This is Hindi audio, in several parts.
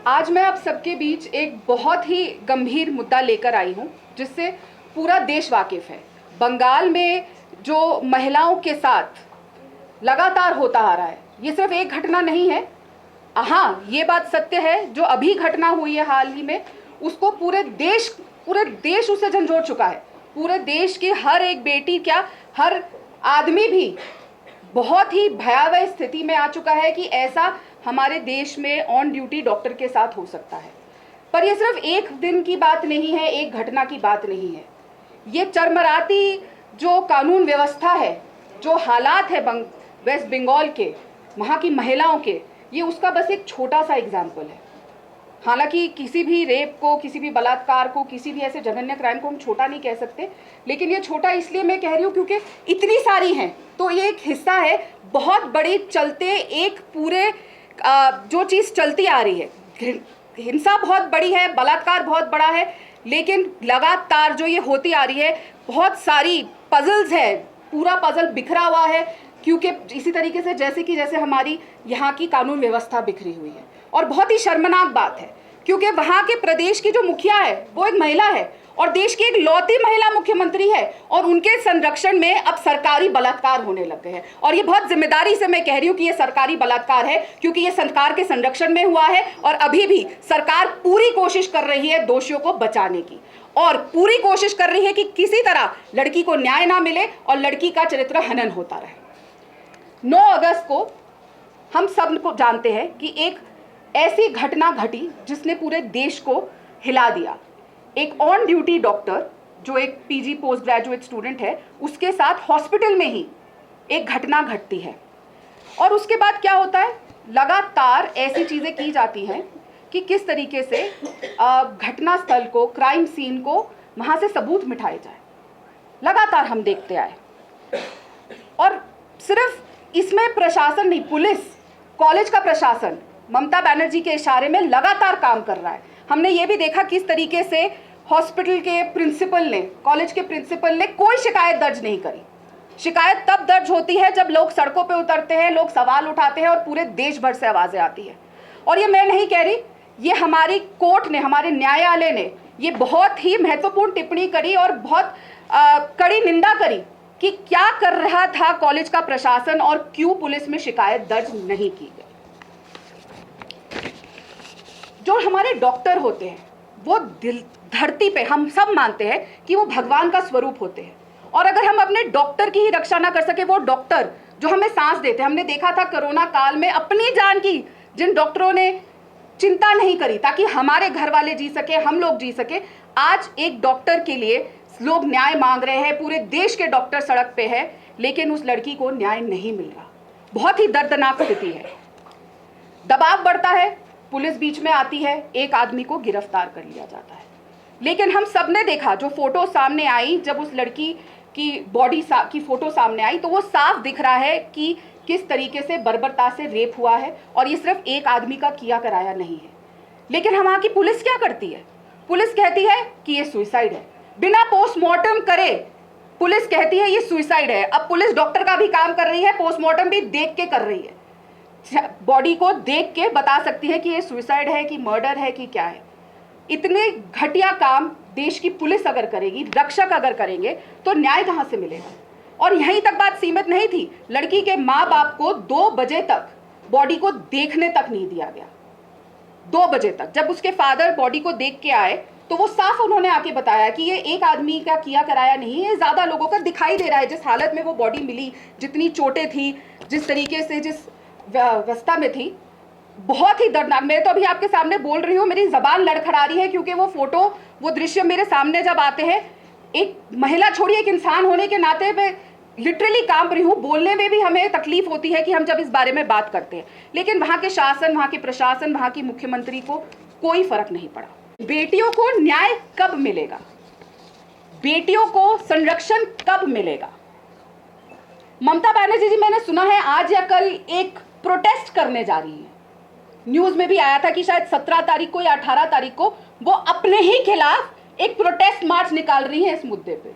आज मैं आप सबके बीच एक बहुत ही गंभीर मुद्दा लेकर आई हूं, जिससे पूरा देश वाकिफ है। बंगाल में जो महिलाओं के साथ लगातार होता आ रहा है, ये सिर्फ एक घटना नहीं है। हाँ, ये बात सत्य है, जो अभी घटना हुई है हाल ही में, उसको पूरे देश उससे झंझोड़ चुका है। पूरे देश की हर एक बेटी, क्या हर आदमी भी बहुत ही भयावह स्थिति में आ चुका है कि ऐसा हमारे देश में ऑन ड्यूटी डॉक्टर के साथ हो सकता है। पर ये सिर्फ एक दिन की बात नहीं है, एक घटना की बात नहीं है। ये चरमराती जो कानून व्यवस्था है, जो हालात है वेस्ट बंगाल के, वहाँ की महिलाओं के, ये उसका बस एक छोटा सा एग्जाम्पल है। हालांकि किसी भी रेप को, किसी भी बलात्कार को, किसी भी ऐसे जघन्य क्राइम को हम छोटा नहीं कह सकते, लेकिन ये छोटा इसलिए मैं कह रही हूँ क्योंकि इतनी सारी हैं, तो ये एक हिस्सा है बहुत बड़ी चलते एक पूरे जो चीज़ चलती आ रही है। हिंसा बहुत बड़ी है, बलात्कार बहुत बड़ा है, लेकिन लगातार जो ये होती आ रही है, बहुत सारी पजल्स है, पूरा पजल बिखरा हुआ है, क्योंकि इसी तरीके से जैसे हमारी यहाँ की कानून व्यवस्था बिखरी हुई है। और बहुत ही शर्मनाक बात है, क्योंकि वहाँ के प्रदेश की जो मुखिया है वो एक महिला है और देश की एक लौती महिला मुख्यमंत्री है, और उनके संरक्षण में अब सरकारी बलात्कार होने लग गए हैं। और ये बहुत जिम्मेदारी से मैं कह रही हूँ कि ये सरकारी बलात्कार है, क्योंकि ये सरकार के संरक्षण में हुआ है और अभी भी सरकार पूरी कोशिश कर रही है दोषियों को बचाने की, और पूरी कोशिश कर रही है कि किसी तरह लड़की को न्याय ना मिले और लड़की का चरित्र हनन होता रहे। 9 अगस्त को हम सब को जानते हैं कि एक ऐसी घटना घटी जिसने पूरे देश को हिला दिया। एक ऑन ड्यूटी डॉक्टर जो एक पीजी पोस्ट ग्रेजुएट स्टूडेंट है, उसके साथ हॉस्पिटल में ही एक घटना घटती है। और उसके बाद क्या होता है, लगातार ऐसी चीज़ें की जाती हैं कि किस तरीके से घटना स्थल को, क्राइम सीन को, वहाँ से सबूत मिटाए जाए। लगातार हम देखते आए, और सिर्फ इसमें प्रशासन नहीं, पुलिस, कॉलेज का प्रशासन ममता बनर्जी के इशारे में लगातार काम कर रहा है। हमने ये भी देखा किस तरीके से हॉस्पिटल के प्रिंसिपल ने, कॉलेज के प्रिंसिपल ने कोई शिकायत दर्ज नहीं करी। शिकायत तब दर्ज होती है जब लोग सड़कों पे उतरते हैं, लोग सवाल उठाते हैं और पूरे देश भर से आवाज़ें आती है। और ये मैं नहीं कह रही, ये हमारी कोर्ट ने, हमारे न्यायालय ने ये बहुत ही महत्वपूर्ण टिप्पणी करी और बहुत कड़ी निंदा करी कि क्या कर रहा था कॉलेज का प्रशासन और क्यों पुलिस में शिकायत दर्ज नहीं की गई। जो हमारे डॉक्टर होते हैं वो धरती पे हम सब मानते हैं कि वो भगवान का स्वरूप होते हैं, और अगर हम अपने डॉक्टर की ही रक्षा ना कर सके, वो डॉक्टर जो हमें सांस देते हैं, हमने देखा था कोरोना काल में अपनी जान की जिन डॉक्टरों ने चिंता नहीं करी ताकि हमारे घर वाले जी सके, हम लोग जी सके, आज एक डॉक्टर के लिए लोग न्याय मांग रहे हैं। पूरे देश के डॉक्टर सड़क पे है, लेकिन उस लड़की को न्याय नहीं मिल रहा। बहुत ही दर्दनाक स्थिति है। दबाव बढ़ता है, पुलिस बीच में आती है, एक आदमी को गिरफ्तार कर लिया जाता है। लेकिन हम सब ने देखा, जो फोटो सामने आई, जब उस लड़की की बॉडी की फोटो सामने आई, तो वो साफ दिख रहा है कि किस तरीके से बर्बरता से रेप हुआ है, और ये सिर्फ एक आदमी का किया कराया नहीं है। लेकिन वहाँ की पुलिस क्या करती है? पुलिस कहती है कि ये सुसाइड है, बिना पोस्टमार्टम करे पुलिस कहती है ये सुसाइड है। अब पुलिस डॉक्टर का भी काम कर रही है, पोस्टमार्टम भी देख के कर रही है, बॉडी को देख के बता सकती है कि ये सुसाइड है कि मर्डर है कि क्या है। इतने घटिया काम देश की पुलिस अगर करेगी, रक्षक अगर करेंगे, तो न्याय कहाँ से मिलेगा? और यहीं तक बात सीमित नहीं थी, लड़की के माँ बाप को 2 बजे तक बॉडी को देखने तक नहीं दिया गया। 2 बजे तक जब उसके फादर बॉडी को देख के आए, तो वो साफ उन्होंने आके बताया कि ये एक आदमी का किया कराया नहीं है, ज़्यादा लोगों का दिखाई दे रहा है। जिस हालत में वो बॉडी मिली, जितनी चोटें थी, जिस तरीके से, जिस व्यवस्था में थी, बहुत ही दर्दनाक। मैं तो अभी आपके सामने बोल रही हूँ, मेरी जबान लड़खड़ा रही है, क्योंकि वो फोटो, वो दृश्य मेरे सामने जब आते हैं, एक महिला छोड़िए, एक इंसान होने के नाते मैं लिटरली कांप रही हूँ। बोलने में भी हमें तकलीफ होती है कि हम जब इस बारे में बात करते हैं, लेकिन वहाँ के शासन, वहाँ के प्रशासन, वहाँ की मुख्यमंत्री को कोई फर्क नहीं पड़ा। बेटियों को न्याय कब मिलेगा? बेटियों को संरक्षण कब मिलेगा? ममता बनर्जी जी, मैंने सुना है आज या कल एक प्रोटेस्ट करने जा रही है। न्यूज में भी आया था कि शायद 17 तारीख को या 18 तारीख को वो अपने ही खिलाफ एक प्रोटेस्ट मार्च निकाल रही है इस मुद्दे पे।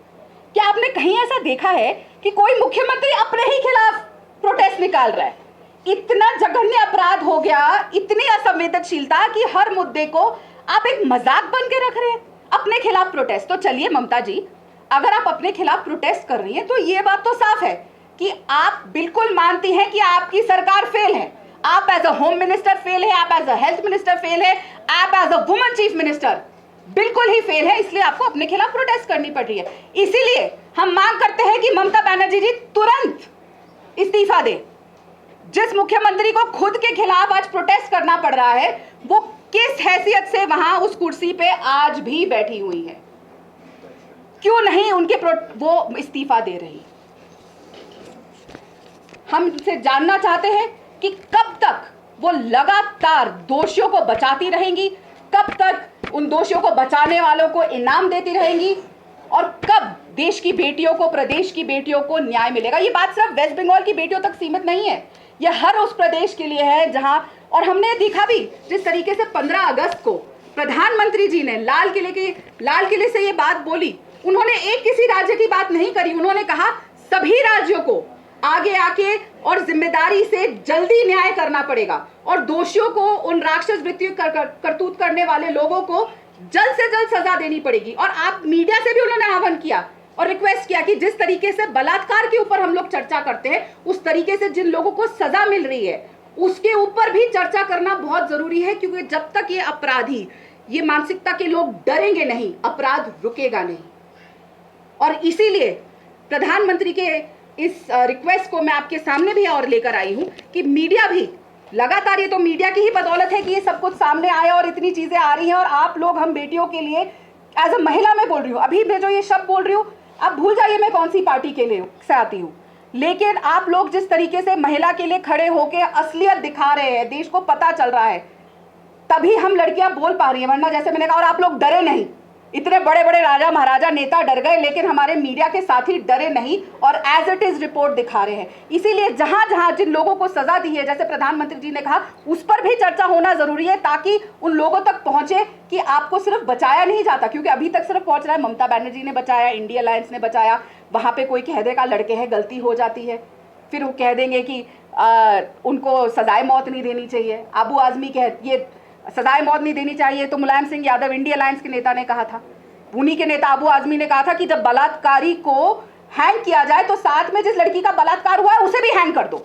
क्या आपने कहीं ऐसा देखा है कि कोई मुख्यमंत्री अपने ही खिलाफ प्रोटेस्ट निकाल रहा है? इतना जघन्य अपराध हो गया, इतनी असंवेदनशीलता कि हर मुद्दे को आप एक मजाक बन के रख रहे हैं। अपने खिलाफ प्रोटेस्ट, तो चलिए ममता जी, अगर आप अपने खिलाफ प्रोटेस्ट कर रही हैं तो ये बात तो साफ है कि आप बिल्कुल मानती हैं कि आपकी सरकार फेल है। आप as a home minister fail है, आप as a health minister fail है, आप as a woman chief minister बिल्कुल ही फेल है, इसलिए आपको अपने खिलाफ प्रोटेस्ट करनी पड़ रही है। इसीलिए हम मांग करते हैं कि ममता बनर्जी जी तुरंत इस्तीफा दे। जिस मुख्यमंत्री को खुद के खिलाफ आज प्रोटेस्ट करना पड़ रहा है, वो किस हैसियत से वहां उस कुर्सी पे आज भी बैठी हुई है? क्यों नहीं वो इस्तीफा दे रही? हम उनसे जानना चाहते हैं कि कब तक वो लगातार दोषियों को बचाती रहेंगी, कब तक उन दोषियों को बचाने वालों को इनाम देती रहेंगी, और कब देश की बेटियों को, प्रदेश की बेटियों को न्याय मिलेगा। ये बात सिर्फ वेस्ट बंगाल की बेटियों तक सीमित नहीं है, यह हर उस प्रदेश के लिए है जहां, और हमने देखा भी जिस तरीके से 15 अगस्त को प्रधानमंत्री जी ने लाल किले से ये बात बोली, उन्होंने एक किसी राज्य की बात नहीं करी, उन्होंने कहा सभी राज्यों को आगे आके और जिम्मेदारी से जल्दी न्याय करना पड़ेगा, और दोषियों को, उन राक्षस वृत्ति करतूत करने वाले लोगों को जल्द से जल्द सजा देनी पड़ेगी। और आप मीडिया से भी उन्होंने आह्वान किया और रिक्वेस्ट किया कि जिस तरीके से बलात्कार के ऊपर हम लोग चर्चा करते हैं, उस तरीके से जिन लोगों को सजा मिल रही है उसके ऊपर भी चर्चा करना बहुत जरूरी है, क्योंकि जब तक ये अपराधी, ये मानसिकता के लोग डरेंगे नहीं, अपराध रुकेगा नहीं। और इसीलिए प्रधानमंत्री के इस रिक्वेस्ट को मैं आपके सामने भी और लेकर आई हूं कि मीडिया भी लगातार, ये तो मीडिया की ही बदौलत है कि ये सब कुछ सामने आया और इतनी चीजें आ रही हैं, और आप लोग, हम बेटियों के लिए, एज अ महिला मैं बोल रही हूँ, अभी मैं जो ये शब्द बोल रही हूँ, आप भूल जाइए मैं कौन सी पार्टी के लिए से आती हूँ, लेकिन आप लोग जिस तरीके से महिला के लिए खड़े होकर असलियत दिखा रहे हैं, देश को पता चल रहा है, तभी हम लड़कियां बोल पा रही हैं। वरना जैसे मैंने कहा, और आप लोग डरे नहीं, इतने बड़े बड़े राजा महाराजा नेता डर गए, लेकिन हमारे मीडिया के साथी डरे नहीं और एज इट इज रिपोर्ट दिखा रहे हैं। इसीलिए जहां जहां जिन लोगों को सजा दी है, जैसे प्रधानमंत्री जी ने कहा, उस पर भी चर्चा होना जरूरी है, ताकि उन लोगों तक पहुंचे कि आपको सिर्फ बचाया नहीं जाता, क्योंकि अभी तक सिर्फ पहुंच रहा है ममता बनर्जी ने बचाया, इंडिया अलायंस ने बचाया, वहां पे कोई कह देगा लड़के हैं, गलती हो जाती है, फिर वो कह देंगे कि उनको सजाए मौत नहीं देनी चाहिए। अबू आजमी ये सजाए मौत नहीं देनी चाहिए तो मुलायम सिंह यादव इंडिया अलायंस के नेता ने कहा था, उन्हीं के नेता अबू आजमी ने कहा था कि जब बलात्कारी को हैंग किया जाए तो साथ में जिस लड़की का बलात्कार हुआ है उसे भी हैंग कर दो।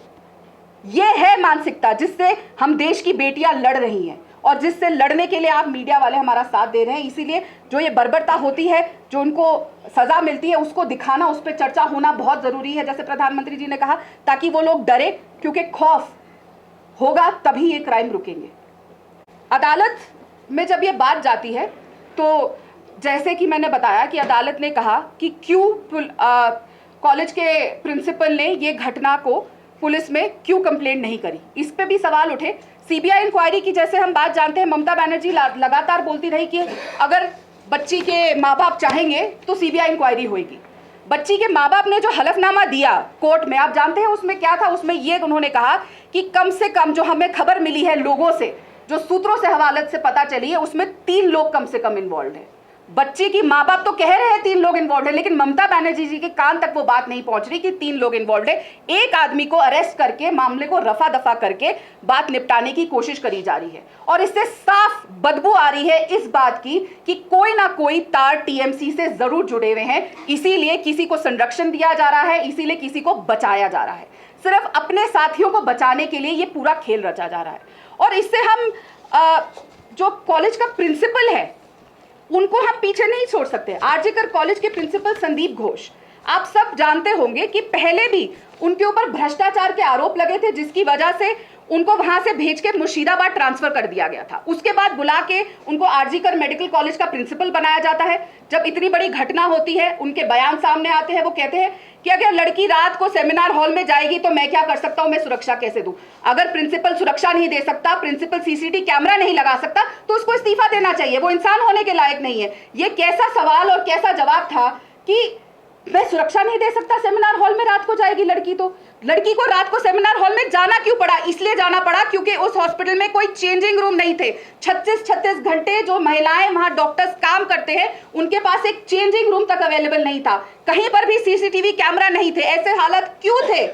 ये है मानसिकता जिससे हम देश की बेटियां लड़ रही हैं, और जिससे लड़ने के लिए आप मीडिया वाले हमारा साथ दे रहे हैं। इसीलिए जो ये बर्बरता होती है, जो उनको सजा मिलती है, उसको दिखाना, उस पर चर्चा होना बहुत जरूरी है, जैसे प्रधानमंत्री जी ने कहा, ताकि वो लोग डरे, क्योंकि खौफ होगा तभी ये क्राइम रुकेंगे। अदालत में जब ये बात जाती है तो जैसे कि मैंने बताया कि अदालत ने कहा कि क्यों कॉलेज के प्रिंसिपल ने ये घटना को पुलिस में क्यों कंप्लेंट नहीं करी, इस पे भी सवाल उठे। सीबीआई इंक्वायरी की जैसे हम बात जानते हैं, ममता बनर्जी लगातार बोलती रही कि अगर बच्ची के माँ बाप चाहेंगे तो सीबीआई इंक्वायरी होगी। बच्ची के माँ बाप ने जो हलफनामा दिया कोर्ट में, आप जानते हैं उसमें क्या था? उसमें ये उन्होंने कहा कि कम से कम जो हमें खबर मिली है लोगों से, जो सूत्रों से, हवालत से पता चली है, उसमें 3 लोग कम से कम इन्वॉल्व है। बच्चे की माँ बाप तो कह रहे हैं 3 लोग इन्वॉल्व है, लेकिन ममता बनर्जी जी के कान तक वो बात नहीं पहुंच रही कि 3 लोग इन्वॉल्व है। एक आदमी को अरेस्ट करके, मामले को रफा दफा करके बात निपटाने की कोशिश करी जा रही है, और इससे साफ बदबू आ रही है इस बात की कि कोई ना कोई तार टीएमसी से जरूर जुड़े हुए हैं। इसीलिए किसी को संरक्षण दिया जा रहा है, इसीलिए किसी को बचाया जा रहा है, सिर्फ अपने साथियों को बचाने के लिए ये पूरा खेल रचा जा रहा है। और इससे हम जो कॉलेज का प्रिंसिपल है उनको हम पीछे नहीं छोड़ सकते। आरजीकर कॉलेज के प्रिंसिपल संदीप घोष, आप सब जानते होंगे कि पहले भी उनके ऊपर भ्रष्टाचार के आरोप लगे थे, जिसकी वजह से उनको वहां से भेज के मुर्शिदाबाद ट्रांसफर कर दिया गया था। उसके बाद बुला के उनको आरजीकर मेडिकल कॉलेज का प्रिंसिपल बनाया जाता है। जब इतनी बड़ी घटना होती है, उनके बयान सामने आते हैं, वो कहते हैं कि अगर लड़की रात को सेमिनार हॉल में जाएगी तो मैं क्या कर सकता हूं, मैं सुरक्षा कैसे दूं? अगर प्रिंसिपल सुरक्षा नहीं दे सकता, प्रिंसिपल सीसीटीवी कैमरा नहीं लगा सकता, तो उसको इस्तीफा देना चाहिए, वो इंसान होने के लायक नहीं है। ये कैसा सवाल और कैसा जवाब था कि मैं सुरक्षा नहीं दे सकता, सेमिनार हॉल में रात को जाएगी लड़की, तो लड़की को रात को सेमिनार हॉल में जाना क्यों पड़ा? इसलिए जाना पड़ा क्योंकि उस हॉस्पिटल में कोई चेंजिंग रूम नहीं थे। 36 घंटे जो महिलाएं वहां डॉक्टर्स काम करते हैं, उनके पास एक चेंजिंग रूम तक अवेलेबल नहीं था, कहीं पर भी सीसीटीवी कैमरा नहीं थे। ऐसे हालात क्यों थे?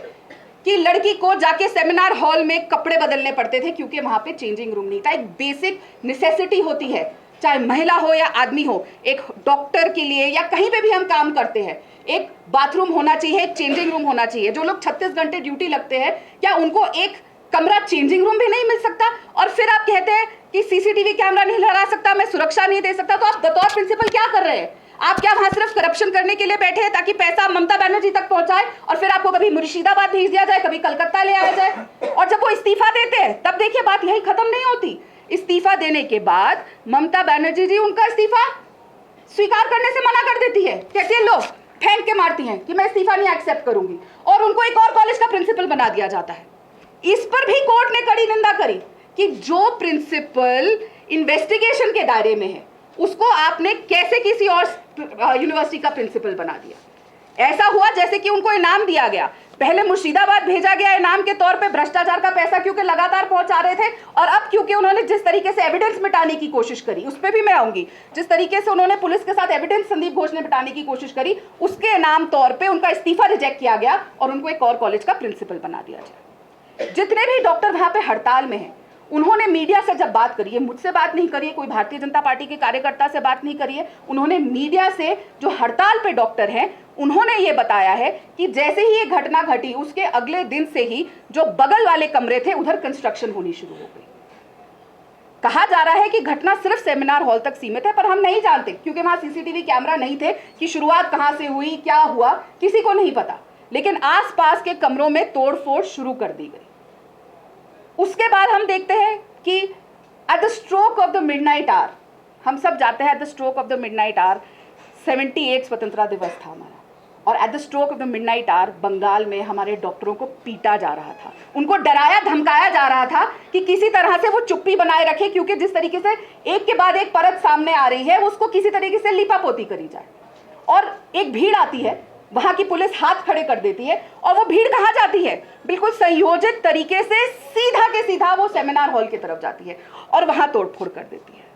कि लड़की को जाके सेमिनार हॉल में कपड़े बदलने पड़ते थे क्योंकि वहां पे चेंजिंग रूम नहीं था। एक बेसिक नेसेसिटी होती है, चाहे महिला हो या आदमी हो, एक डॉक्टर के लिए या कहीं पे भी हम काम करते हैं, एक बाथरूम होना चाहिए, एक चेंजिंग रूम होना चाहिए। जो लोग 36 घंटे ड्यूटी लगते हैं, क्या उनको एक कमरा चेंजिंग रूम भी नहीं मिल सकता? और फिर आप कहते हैं कि सीसीटीवी कैमरा नहीं लगा सकता, मैं सुरक्षा नहीं दे सकता। तो आप बतौर प्रिंसिपल क्या कर रहे हैं? आप क्या वहां सिर्फ करप्शन करने के लिए बैठे हैं ताकि पैसा ममता बनर्जी तक पहुंचाए और फिर आपको कभी मुर्शिदाबाद भेज दिया जाए, कभी कलकत्ता ले आया जाए? और जब वो इस्तीफा देते हैं तब देखिए बात यही खत्म नहीं होती। इस्तीफा देने के बाद ममता बनर्जी जी उनका इस्तीफा स्वीकार करने से मना कर देती है, कहती है लो, फेंक के मारती हैं कि मैं इस्तीफा नहीं एक्सेप्ट करूंगी, और उनको एक और कॉलेज का प्रिंसिपल बना दिया जाता है। इस पर भी कोर्ट ने कड़ी निंदा करी कि जो प्रिंसिपल इन्वेस्टिगेशन के दायरे में है उसको आपने कैसे किसी और यूनिवर्सिटी का प्रिंसिपल बना दिया। ऐसा हुआ जैसे कि उनको इनाम दिया गया। पहले मुर्शिदाबाद भेजा गया इनाम के तौर पे भ्रष्टाचार का पैसा क्योंकि लगातार पहुंचा रहे थे, और अब क्योंकि उन्होंने जिस तरीके से एविडेंस मिटाने की कोशिश करी, उस पर भी मैं आऊंगी, जिस तरीके से उन्होंने पुलिस के साथ एविडेंस संदीप घोष ने मिटाने की कोशिश करी, उसके इनाम तौर पर उनका इस्तीफा रिजेक्ट किया गया और उनको एक और कॉलेज का प्रिंसिपल बना दिया जाए। जितने भी डॉक्टर वहां पे हड़ताल में हैं, उन्होंने मीडिया से जब बात करी है, मुझसे बात नहीं करी है, कोई भारतीय जनता पार्टी के कार्यकर्ता से बात नहीं करी है, उन्होंने मीडिया से जो हड़ताल पे डॉक्टर हैं उन्होंने ये बताया है कि जैसे ही ये घटना घटी उसके अगले दिन से ही जो बगल वाले कमरे थे उधर कंस्ट्रक्शन होनी शुरू हो गई। कहा जा रहा है कि घटना सिर्फ सेमिनार हॉल तक सीमित है, पर हम नहीं जानते क्योंकि वहां सीसीटीवी कैमरा नहीं थे कि शुरुआत कहां से हुई, क्या हुआ, किसी को नहीं पता। लेकिन आसपास के कमरों में तोड़फोड़ शुरू कर दी गई। उसके बाद हम देखते हैं कि at the stroke of the midnight hour, हम सब जाते हैं at the stroke of the midnight hour 78 स्वतंत्रता दिवस था हमारा, और at the stroke of the midnight hour Bengal में हमारे डॉक्टरों को पीटा जा रहा था, उनको डराया धमकाया जा रहा था कि किसी तरह से वो चुप्पी बनाए रखे, क्योंकि जिस तरीके से एक के बाद एक परत सामने आ रही है उसको किसी तरीके से लिपापोती करी जाए। और एक भीड़ आती है, वहां की पुलिस हाथ खड़े कर देती है, और वो भीड़ कहां जाती है? बिल्कुल संयोजित तरीके से सीधा के सीधा वो सेमिनार हॉल की तरफ जाती है और वहां तोड़फोड़ कर देती है।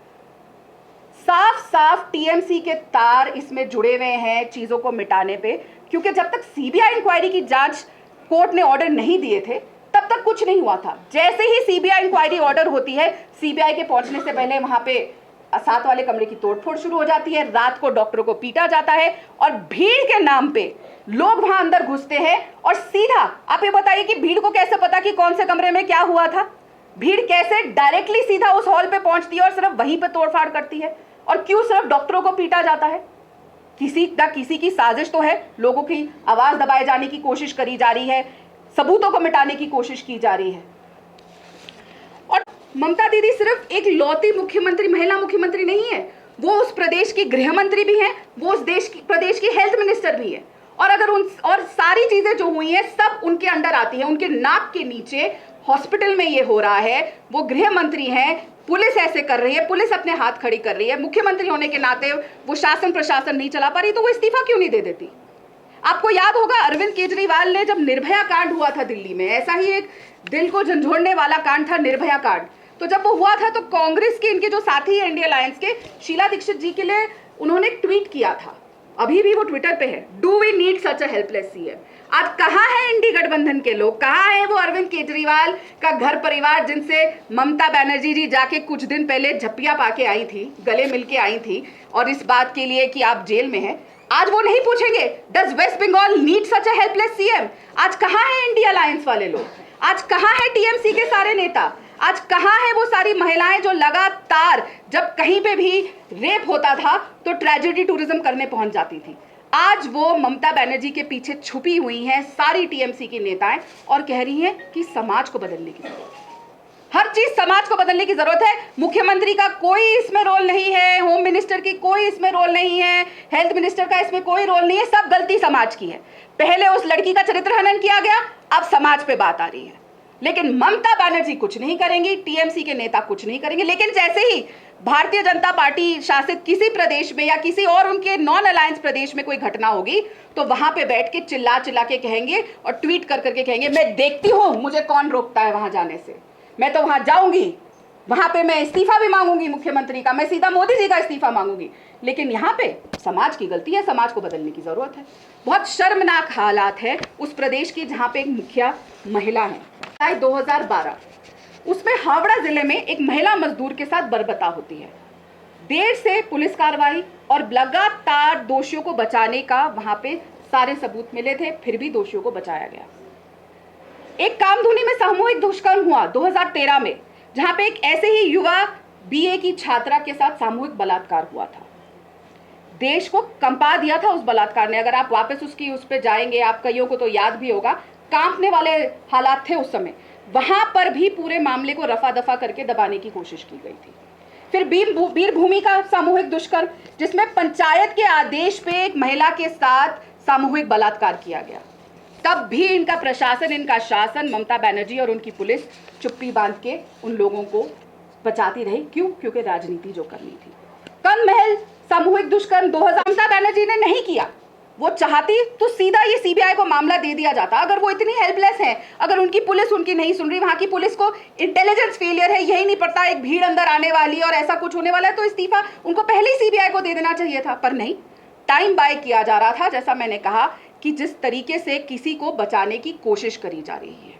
साफ साफ टीएमसी के तार इसमें जुड़े हुए हैं चीजों को मिटाने पे, क्योंकि जब तक सीबीआई इंक्वायरी की जांच कोर्ट ने ऑर्डर नहीं दिए थे तब तक कुछ नहीं हुआ था। जैसे ही सीबीआई इंक्वायरी ऑर्डर होती है, सीबीआई के पहुंचने से पहले वहां पे 7 वाले कमरे की तोड़फोड़ शुरू हो जाती है, रात को डॉक्टरों को पीटा जाता है, और भीड़ के नाम पे लोग वहां अंदर घुसते हैं। और सीधा आप ये बताइए कि भीड़ को कैसे पता कि कौन से कमरे में क्या हुआ था? भीड़ कैसे डायरेक्टली सीधा उस हॉल पे पहुंचती है और सिर्फ वहीं पे तोड़फाड़ करती है? और क्यों सिर्फ डॉक्टरों को पीटा जाता है? किसी ना किसी की साजिश तो है, लोगों की आवाज दबाए जाने की कोशिश करी जा रही है, सबूतों को मिटाने की कोशिश की जा रही है। और ममता दीदी सिर्फ एक लौती मुख्यमंत्री, महिला मुख्यमंत्री नहीं है, वो उस प्रदेश की गृह मंत्री भी हैं, वो उस प्रदेश की हेल्थ मिनिस्टर भी है। और अगर और सारी चीजें जो हुई हैं सब उनके अंडर आती हैं, उनके नाक के नीचे हॉस्पिटल में ये हो रहा है, वो गृह मंत्री हैं, पुलिस ऐसे कर रही है, पुलिस अपने हाथ खड़ी कर रही है, मुख्यमंत्री होने के नाते वो शासन प्रशासन नहीं चला पा रही, तो वो इस्तीफा क्यों नहीं दे देती? आपको याद होगा अरविंद केजरीवाल ने जब निर्भया कांड हुआ था दिल्ली में, ऐसा ही एक दिल को झंझोड़ने वाला कांड था निर्भया कांड, तो जब वो हुआ था तो कांग्रेस के इनके जो साथी है इंडिया अलायंस के, शीला दीक्षित जी के लिए उन्होंने ट्वीट किया था, अभी भी वो ट्विटर पे है, do we need such a helpless CM. आज कहाँ है इंडी गठबंधन के लोग, कहाँ है वो अरविंद केजरीवाल का घर परिवार जिनसे ममता बनर्जी जी जाके कुछ दिन पहले झप्पिया पाके आई थी, गले मिलके आई थी, और इस बात के लिए कि आप जेल में हैं? आज वो नहीं पूछेंगे does West Bengal need such a helpless CM? आज कहाँ है इंडिया अलायंस वाले लोग? आज कहाँ है टीएमसी के सारे नेता? आज कहाँ है वो सारी महिलाएं जो लगातार जब कहीं पे भी रेप होता था तो ट्रेजेडी टूरिज्म करने पहुंच जाती थी? आज वो ममता बनर्जी के पीछे छुपी हुई हैं सारी टीएमसी की नेताएं और कह रही हैं कि समाज को बदलने की जरूरत है, हर चीज समाज को बदलने की जरूरत है। मुख्यमंत्री का कोई इसमें रोल नहीं है, होम मिनिस्टर की कोई इसमें रोल नहीं है, हेल्थ मिनिस्टर का इसमें कोई रोल नहीं है, सब गलती समाज की है। पहले उस लड़की का चरित्र हनन किया गया, अब समाज पे बात आ रही है, लेकिन ममता बनर्जी कुछ नहीं करेंगी, टीएमसी के नेता कुछ नहीं करेंगे। लेकिन जैसे ही भारतीय जनता पार्टी शासित किसी प्रदेश में या किसी और उनके नॉन अलायंस प्रदेश में कोई घटना होगी तो वहां पे बैठ के चिल्ला चिल्ला के कहेंगे और ट्वीट कर करके कहेंगे मैं देखती हूं मुझे कौन रोकता है वहां जाने से, मैं तो वहां जाऊंगी, वहां पे मैं इस्तीफा भी मांगूंगी मुख्यमंत्री का, मैं सीधा मोदी जी का इस्तीफा मांगूंगी। लेकिन यहाँ पे समाज की गलती है, समाज को बदलने की जरूरत है। बहुत शर्मनाक हालात है उस प्रदेश की जहाँ पे एक मुखिया महिला है। 2012 उसमें हावड़ा जिले में एक महिला मजदूर के साथ बर्बरता होती है। देर से पुलिस कार्रवाई और लगातार दोषियों को बचाने का वहां पे सारे सबूत मिले थे, फिर भी दोषियों को बचाया गया। एक कामधुनी में सामूहिक दुष्कर्म हुआ 2013 में, जहां पे एक ऐसे ही युवा बीए की छात्रा के साथ सामूहिक बलात्कार हुआ था। देश को कंपा दिया था उस बलात्कार ने। अगर आप वापस उस पे जाएंगे, आप कईयों को तो याद भी होगा, कांपने वाले हालात थे उस समय। वहां पर भी पूरे मामले को रफा दफा करके दबाने की कोशिश की गई थी। फिर वीरभूमि का सामूहिक दुष्कर्म, जिसमें पंचायत के आदेश पे एक महिला के साथ सामूहिक बलात्कार किया गया। तब भी इनका प्रशासन, इनका शासन, ममता बनर्जी और उनकी पुलिस चुप्पी बांध के उन लोगों को बचाती रही। क्यों? क्योंकि राजनीति जो करनी थी। कनमहल सामूहिक दुष्कर्म 2000 ममता बनर्जी ने नहीं किया। वो चाहती तो सीधा ये सीबीआई को मामला दे दिया जाता। अगर वो इतनी हेल्पलेस है, अगर उनकी पुलिस उनकी नहीं सुन रही, वहां की पुलिस को इंटेलिजेंस फेलियर है, यही नहीं पड़ता एक भीड़ अंदर आने वाली है और ऐसा कुछ होने वाला है, तो इस्तीफा उनको पहले ही सीबीआई को दे देना चाहिए था। पर नहीं, टाइम बाय किया जा रहा था। जैसा मैंने कहा कि जिस तरीके से किसी को बचाने की कोशिश करी जा रही है।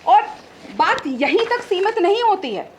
और बात यहीं तक सीमित नहीं होती है।